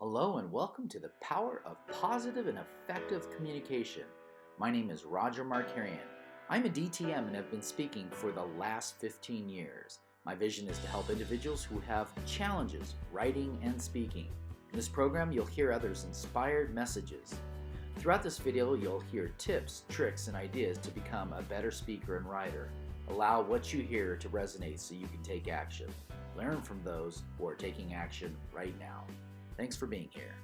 Hello and welcome to the power of positive and effective communication. My name is Roger Markarian. I'm a DTM and have been speaking for the last 15 years. My vision is to help individuals who have challenges writing and speaking. In this program, you'll hear others' inspired messages. Throughout this video, you'll hear tips, tricks, and ideas to become a better speaker and writer. Allow what you hear to resonate so you can take action. Learn from those who are taking action right now. Thanks for being here.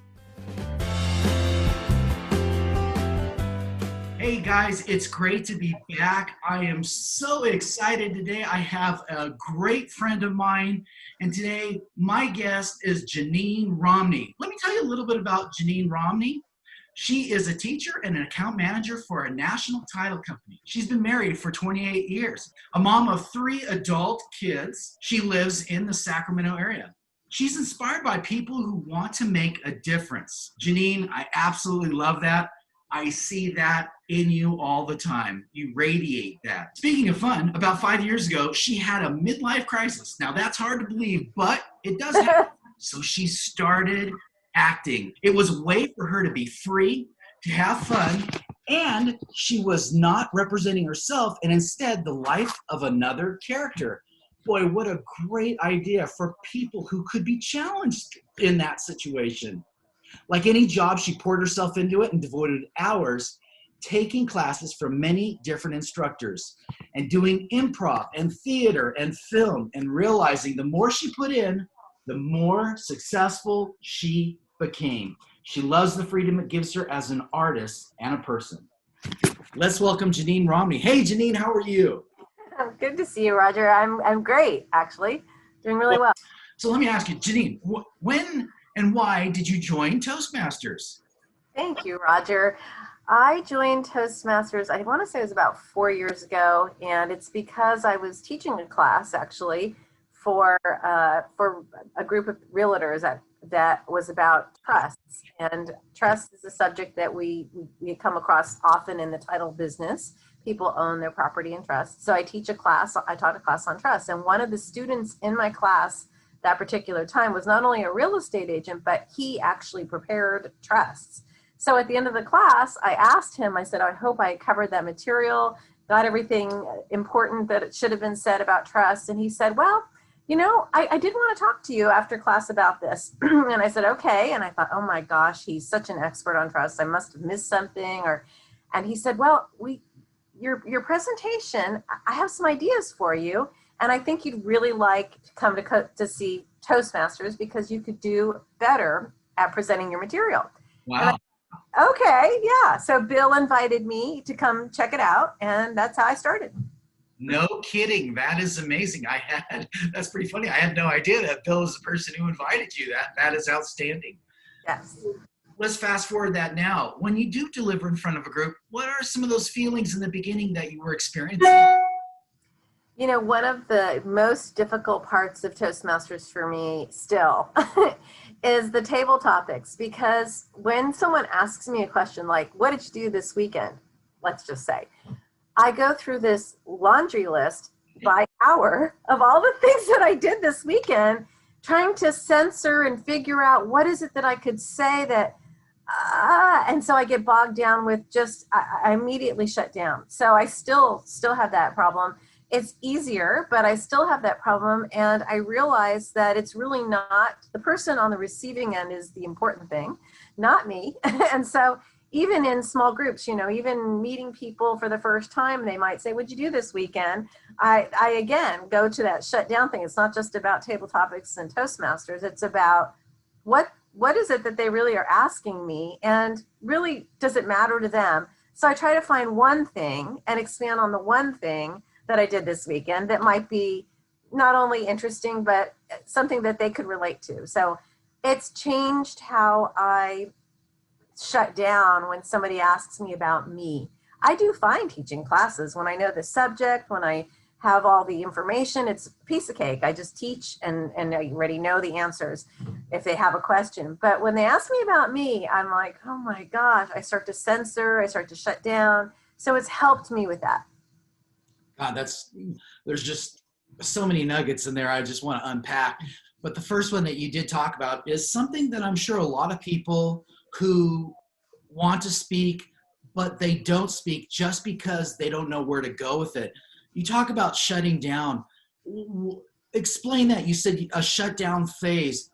Hey guys, it's great to be back. I am so excited today. I have a great friend of mine, and today my guest is Janine Romney. Let me tell you a little bit about Janine Romney. She is a teacher and an account manager for a national title company. She's been married for 28 years, a mom of 3 adult kids. She lives in the Sacramento area. She's inspired by people who want to make a difference. Janine, I absolutely love that. I see that in you all the time. You radiate that. Speaking of fun, about 5 years ago, she had a midlife crisis. Now that's hard to believe, but it does happen. So she started acting. It was a way for her to be free, to have fun, and she was not representing herself and instead the life of another character. Boy, what a great idea for people who could be challenged in that situation. Like any job, she poured herself into it and devoted hours taking classes from many different instructors and doing improv and theater and film and realizing the more she put in, the more successful she became. She loves the freedom it gives her as an artist and a person. Let's welcome Janine Romney. Hey, Janine, how are you? Good to see you, Roger. I'm great, actually. Doing really well. So let me ask you, Janine, when and why did you join Toastmasters? Thank you, Roger. I joined Toastmasters, I want to say it was about 4 years ago, and it's because I was teaching a class, actually, for a group of realtors that was about trust. And trust is a subject that we come across often in the title business. People own their property in trust. So I taught a class on trust. And one of the students in my class that particular time was not only a real estate agent, but he actually prepared trusts. So at the end of the class, I asked him, I said, I hope I covered that material, got everything important that it should have been said about trust. And he said, well, I did want to talk to you after class about this. And I said, okay. And I thought, oh my gosh, he's such an expert on trust. I must have missed something. And he said, well, your presentation, I have some ideas for you. And I think you'd really like to come to see Toastmasters because you could do better at presenting your material. Wow. Okay, yeah. So Bill invited me to come check it out, and that's how I started. No kidding. That is amazing. That's pretty funny. I had no idea that Bill was the person who invited you. That is outstanding. Yes. Let's fast forward that now. When you do deliver in front of a group, what are some of those feelings in the beginning that you were experiencing? One of the most difficult parts of Toastmasters for me still is the table topics, because when someone asks me a question like, what did you do this weekend? Let's just say, I go through this laundry list by hour of all the things that I did this weekend, trying to censor and figure out what is it that I could say that, and so I get bogged down with I immediately shut down. So I still have that problem. It's easier, but I still have that problem. And I realize that it's really not the person on the receiving end is the important thing, not me. And so even in small groups, even meeting people for the first time, they might say, what'd you do this weekend? I again go to that shut down thing. It's not just about table topics and Toastmasters. It's about what is it that they really are asking me, and really, does it matter to them? So I try to find one thing and expand on the one thing that I did this weekend that might be not only interesting, but something that they could relate to. So it's changed how I shut down when somebody asks me about me. I do fine teaching classes when I know the subject, when I have all the information. It's a piece of cake. I just teach and I already know the answers if they have a question. But when they ask me about me, I'm like, oh my gosh, I start to censor, I start to shut down. So it's helped me with that. God, there's just so many nuggets in there I just want to unpack. But the first one that you did talk about is something that I'm sure a lot of people who want to speak, but they don't speak just because they don't know where to go with it. You talk about shutting down. Explain that. You said a shutdown phase.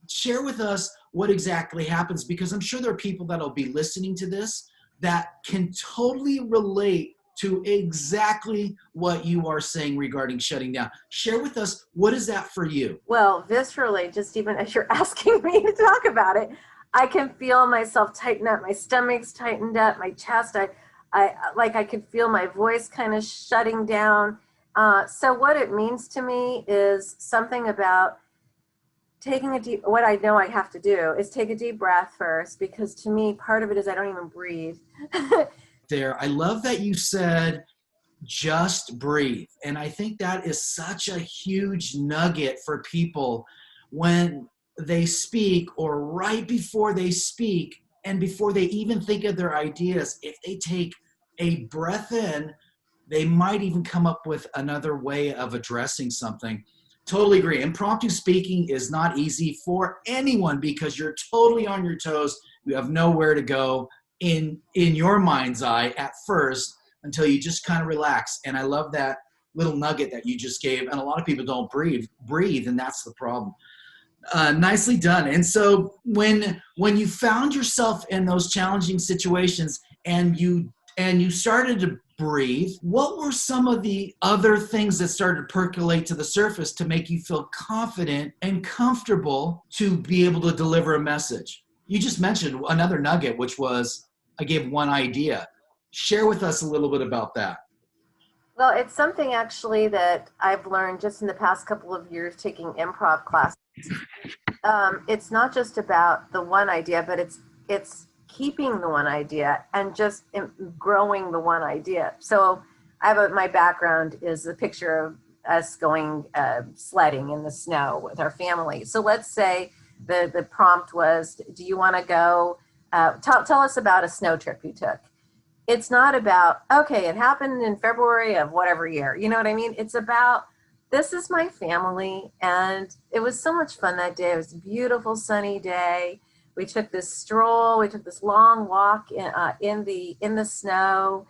Share with us what exactly happens, because I'm sure there are people that'll be listening to this that can totally relate to exactly what you are saying regarding shutting down. Share with us, what is that for you? Well, viscerally, just even as you're asking me to talk about it, I can feel myself tighten up. My stomach's tightened up, my chest, I could feel my voice kind of shutting down. So what it means to me is something about taking what I know I have to do is take a deep breath first, because to me, part of it is I don't even breathe. I love that you said just breathe. And I think that is such a huge nugget for people when they speak, or right before they speak, and before they even think of their ideas. If they take a breath in, they might even come up with another way of addressing something. Totally agree. Impromptu speaking is not easy for anyone, because you're totally on your toes. You have nowhere to go in your mind's eye at first, until you just kind of relax. And I love that little nugget that you just gave. And a lot of people don't breathe, and that's the problem. Nicely done. And so when you found yourself in those challenging situations, and you started to breathe, what were some of the other things that started to percolate to the surface to make you feel confident and comfortable to be able to deliver a message? You just mentioned another nugget, which was, I gave one idea. Share with us a little bit about that. Well, it's something actually that I've learned just in the past couple of years taking improv classes. It's not just about the one idea, but it's keeping the one idea and just growing the one idea. So my background is a picture of us going sledding in the snow with our family. So let's say the prompt was, do you want to go, tell us about a snow trip you took. It's not about, okay, it happened in February of whatever year. You know what I mean? It's about, this is my family, and it was so much fun that day. It was a beautiful sunny day. We took this stroll. We took this long walk in the snow.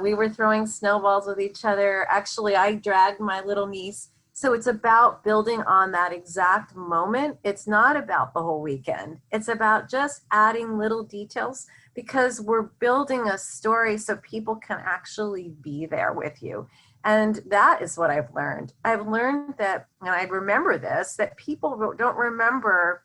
We were throwing snowballs with each other. Actually, I dragged my little niece. So it's about building on that exact moment. It's not about the whole weekend. It's about just adding little details, because we're building a story so people can actually be there with you. And that is what I've learned. I've learned that, and I remember this, that people don't remember,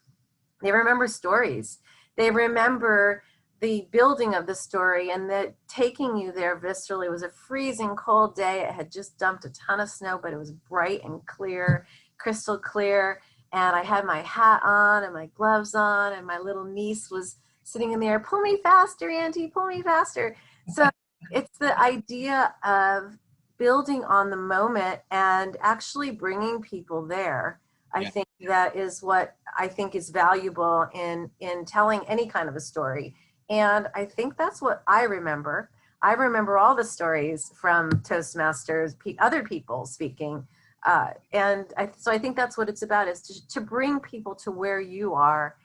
they remember stories. They remember the building of the story, and that taking you there viscerally. It was a freezing cold day. It had just dumped a ton of snow, but it was bright and clear, crystal clear. And I had my hat on and my gloves on, and my little niece was sitting in the air, pull me faster, Auntie, pull me faster. So it's the idea of building on the moment and actually bringing people there. I think that is what I think is valuable in telling any kind of a story. And I think that's what I remember. I remember all the stories from Toastmasters, other people speaking. So I think that's what it's about, is to bring people to where you are,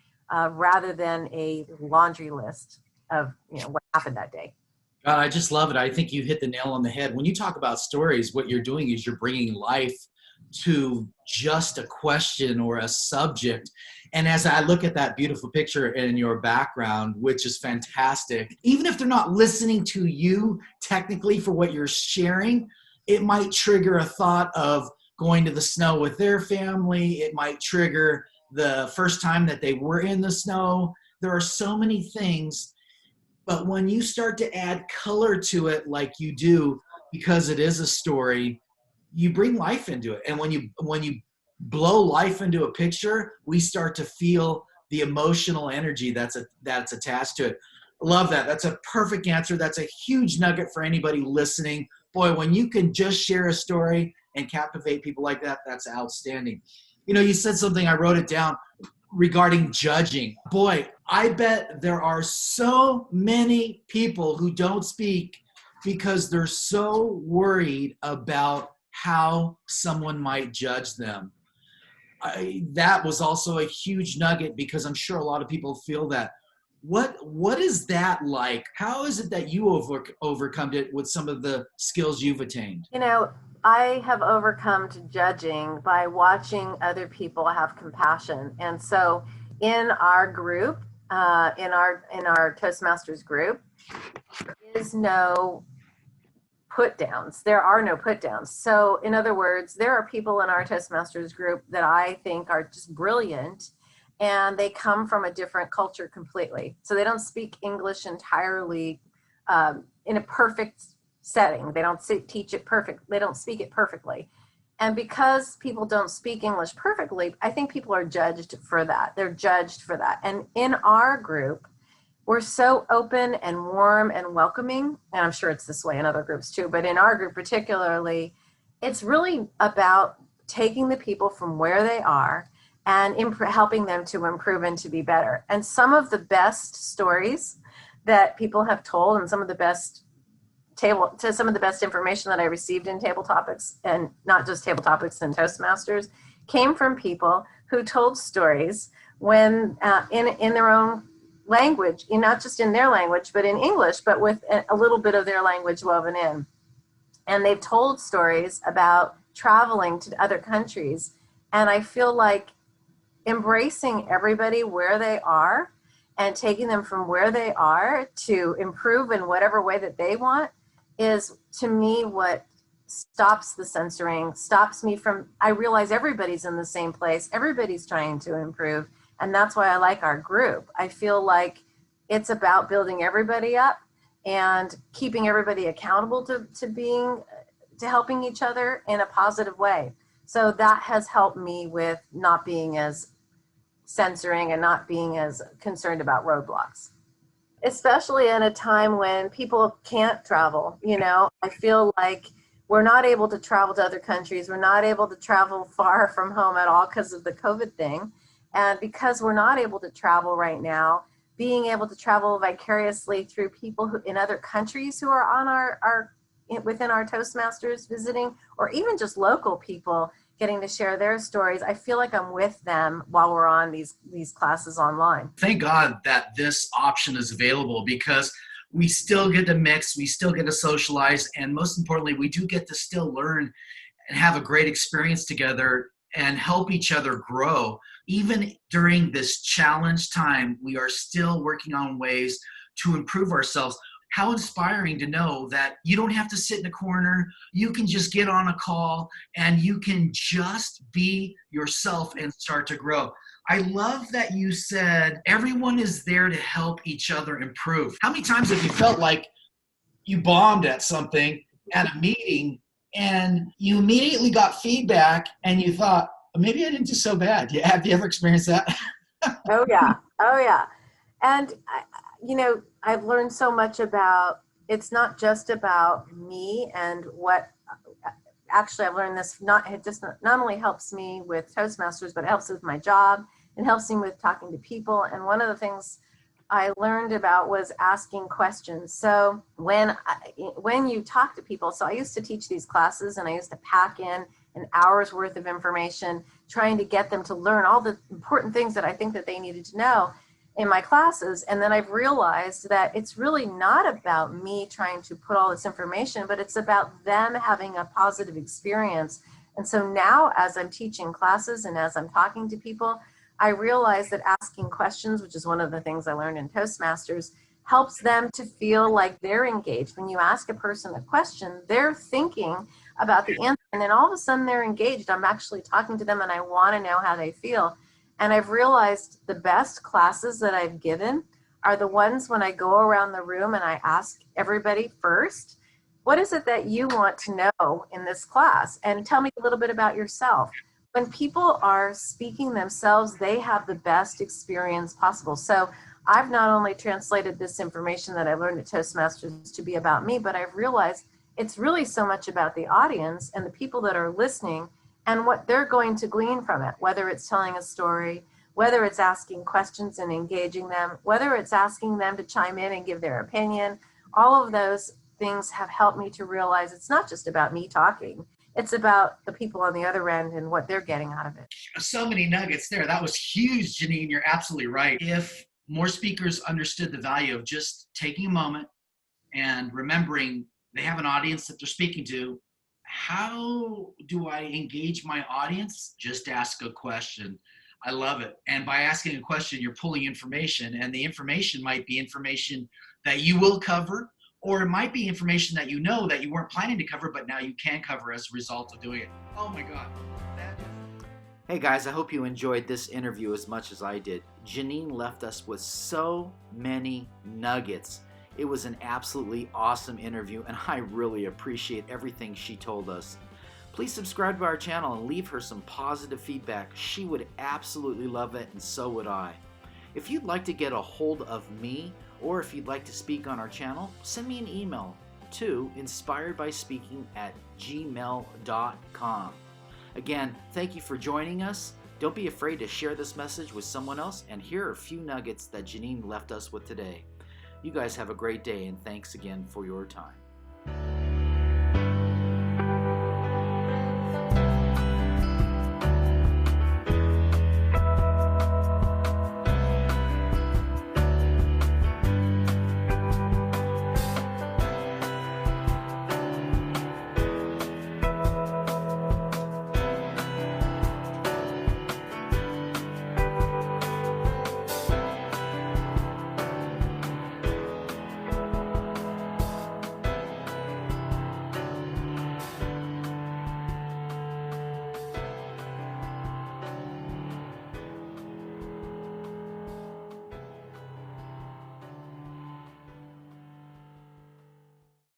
rather than a laundry list of what happened that day. God, I just love it. I think you hit the nail on the head. When you talk about stories, what you're doing is you're bringing life to just a question or a subject. And as I look at that beautiful picture in your background, which is fantastic, even if they're not listening to you technically for what you're sharing, it might trigger a thought of going to the snow with their family. It might trigger the first time that they were in the snow. There are so many things. But when you start to add color to it like you do, because it is a story, you bring life into it. And when you blow life into a picture, we start to feel the emotional energy that's attached to it. Love that. That's a perfect answer. That's a huge nugget for anybody listening. Boy, when you can just share a story and captivate people like that, that's outstanding. You said something, I wrote it down, regarding judging. Boy, I bet there are so many people who don't speak because they're so worried about how someone might judge them. that was also a huge nugget, because I'm sure a lot of people feel that. What is that like? How is it that you overcome it with some of the skills you've attained? You know, I have overcome to judging by watching other people have compassion. And so in our group, in our Toastmasters group, there is no put downs. There are no put downs. So in other words, there are people in our Toastmasters group that I think are just brilliant, and they come from a different culture completely. So they don't speak English entirely in a perfect setting. They don't teach it perfect. They don't speak it perfectly. And because people don't speak English perfectly, I think people are judged for that. They're judged for that. And in our group, we're so open and warm and welcoming. And I'm sure it's this way in other groups too, but in our group particularly, it's really about taking the people from where they are and helping them to improve and to be better. And some of the best stories that people have told, and some of the best information that I received in Table Topics, and not just Table Topics and Toastmasters, came from people who told stories when in their own language, not just in their language, but in English, but with a little bit of their language woven in. And they've told stories about traveling to other countries. And I feel like embracing everybody where they are and taking them from where they are to improve in whatever way that they want is, to me, what stops the censoring, stops me from, I realize everybody's in the same place, everybody's trying to improve, and that's why I like our group. I feel like it's about building everybody up and keeping everybody accountable to helping each other in a positive way. So that has helped me with not being as censoring and not being as concerned about roadblocks, especially in a time when people can't travel. I feel like we're not able to travel to other countries. We're not able to travel far from home at all because of the COVID thing. And because we're not able to travel right now, being able to travel vicariously through people who in other countries who are on our within our Toastmasters visiting, or even just local people getting to share their stories, I feel like I'm with them while we're on these classes online. Thank God that this option is available, because we still get to mix, we still get to socialize, and most importantly, we do get to still learn and have a great experience together and help each other grow. Even during this challenge time, we are still working on ways to improve ourselves. How inspiring to know that you don't have to sit in a corner. You can just get on a call and you can just be yourself and start to grow. I love that you said everyone is there to help each other improve. How many times have you felt like you bombed at something at a meeting and you immediately got feedback and you thought, maybe I didn't do so bad? Have you ever experienced that? Oh yeah. And I've learned so much about, it's not just about me and what, actually I've learned this, it just not only helps me with Toastmasters, but it helps with my job and helps me with talking to people. And one of the things I learned about was asking questions. So when you talk to people, so I used to teach these classes and I used to pack in an hour's worth of information, trying to get them to learn all the important things that I think that they needed to know in my classes. And then I've realized that it's really not about me trying to put all this information, but it's about them having a positive experience. And so now as I'm teaching classes and as I'm talking to people, I realize that asking questions, which is one of the things I learned in Toastmasters, helps them to feel like they're engaged. When you ask a person a question, they're thinking about the answer, and then all of a sudden they're engaged. I'm actually talking to them and I want to know how they feel. And I've realized the best classes that I've given are the ones when I go around the room and I ask everybody first, what is it that you want to know in this class? And tell me a little bit about yourself. When people are speaking themselves, they have the best experience possible. So I've not only translated this information that I learned at Toastmasters to be about me, but I've realized it's really so much about the audience and the people that are listening and what they're going to glean from it, whether it's telling a story, whether it's asking questions and engaging them, whether it's asking them to chime in and give their opinion. All of those things have helped me to realize it's not just about me talking. It's about the people on the other end and what they're getting out of it. So many nuggets there. That was huge, Janine. You're absolutely right. If more speakers understood the value of just taking a moment and remembering they have an audience that they're speaking to, how do I engage my audience? Just ask a question. I love it. And by asking a question, you're pulling information, and the information might be information that you will cover, or it might be information that you know that you weren't planning to cover, but now you can cover as a result of doing it. Oh my God. Hey guys, I hope you enjoyed this interview as much as I did. Janine left us with so many nuggets. It was an absolutely awesome interview, and I really appreciate everything she told us. Please subscribe to our channel and leave her some positive feedback. She would absolutely love it, and so would I. If you'd like to get a hold of me, or if you'd like to speak on our channel, send me an email to inspiredbyspeaking@gmail.com. Again, thank you for joining us. Don't be afraid to share this message with someone else, and here are a few nuggets that Janine left us with today. You guys have a great day, and thanks again for your time.